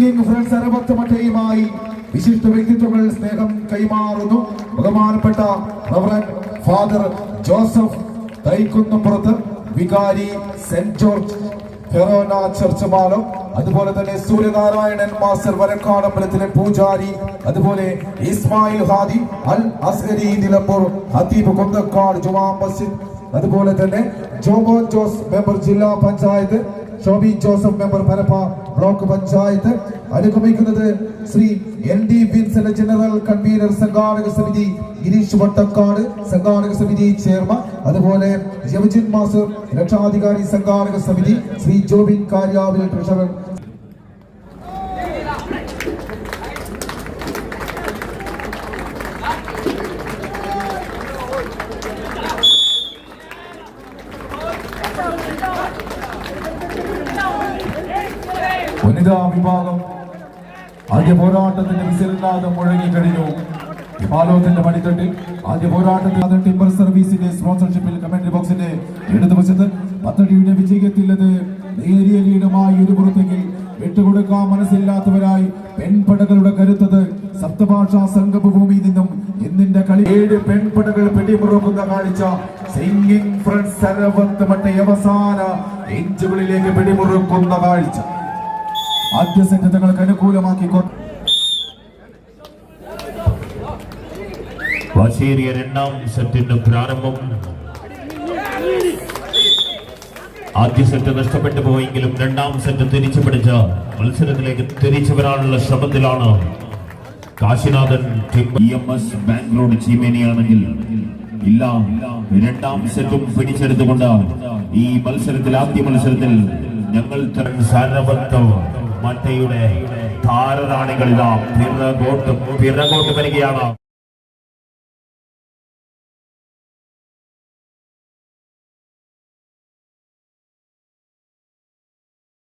Singing friends അരപത്ത് മറ്റയുമായി വിശിഷ്ട വ്യക്തിത്വങ്ങൾ സ്നേഹം കൈമാറുന്നു. ബഹുമാനപ്പെട്ട റവറൻഡ് ഫാദർ ജോസഫ് തൈക്കുന്നുംപുറത്ത് വികാരി സെന്റ് ജോർജ് ഫെറോന ചർച്ച് മാലം, അതുപോലെ തന്നെ സൂര്യനാരായണൻ മാസ്റ്റർ വരക്കാടമ്പലത്തിലെ പൂജാരി, അതുപോലെ ഇസ്മായിൽ ഹാദി അൽ അസ്ഹരി നിലമ്പൂർ ഹത്തീബ് കുന്നക്കാട് ജുമാ മസ്ജിദ്, അതുപോലെ തന്നെ ജോമോൻ ജോസ് മെമ്പർ ജില്ലാ പഞ്ചായത്ത്, ഷോബി ജോസഫ് മെമ്പർ പരപ്പ ബ്ലോക്ക് പഞ്ചായത്ത്, അനുഗമിക്കുന്നത് Shri N D Vincent general convener സംഘാടക സമിതി ഗിരീഷ് വട്ടക്കാട് സംഘാടക സമിതി ചെയർമാൻ, അതുപോലെ ജവജിൻ മാസ്റ്റർ രക്ഷാധികാരി സംഘാടക സമിതി ശ്രീ ജോബിൻ കാര്യാവിൽ ട്രഷറർ. വനിതാ വിഭാഗം ആദ്യ പോരാട്ടത്തിന്റെ വിസിലില്ലാതെ മുഴങ്ങിക്കഴിഞ്ഞു. ഹിമാലയത്തിന്റെ മണിത്തട്ടിൽ ആദ്യ പോരാട്ടത്തിൽ ടിമ്പർ സർവീസിന്റെ സ്പോൺസർഷിപ്പിൽ കമന്ററി ബോക്സിന്റെ ഇടതുവശത്ത് പദ്ധതിയുടെ വിജയത്തിലത് നേരിയ ലീഡുമായി ഒരു പുറത്തെങ്കിൽ വിട്ടുകൊടുക്കാൻ മനസ്സില്ലാത്തവരായി പെൺപടകളുടെ കരുത്തത് സപ്തഭാഷാ സംഗമഭൂമിയിൽ നിന്നും ഇന്നിന്റെ കളി 7 പെൺപടകൾ പിടിമുറുക്കുന്ന കാഴ്ച. സിംഗിങ് ഫ്രണ്ട്സ് അരപത്ത് മറ്റേ അവസാന ഇഞ്ചുകളിലേക്ക് പിടിമുറുക്കുന്ന കാഴ്ച. ആദ്യ സെറ്റ് തങ്ങൾക്ക് അനുകൂലമാക്കിക്കൊണ്ട് വാശേരിയ രണ്ടാം സെറ്റിന്റെ പ്രാരംഭം. ആദ്യ സെറ്റ് നഷ്ടപ്പെട്ടു പോയെങ്കിലും രണ്ടാം സെറ്റ് തിരിച്ചു പിടിച്ച മത്സരത്തിലേക്ക് തിരിച്ചു വരാനുള്ള ശ്രമത്തിലാണ് കാശിനാഥൻ. ബാംഗ്ലൂർ ചീമേനിയാണെങ്കിൽ ഇല്ല, രണ്ടാം സെറ്റും പിടിച്ചെടുത്തുകൊണ്ട് ഈ മത്സരത്തിൽ ആദ്യ മത്സരത്തിൽ ഞങ്ങൾ മട്ടയുടെ താരറാണികളിതാ പിറകോട്ട് വരികയാണ്.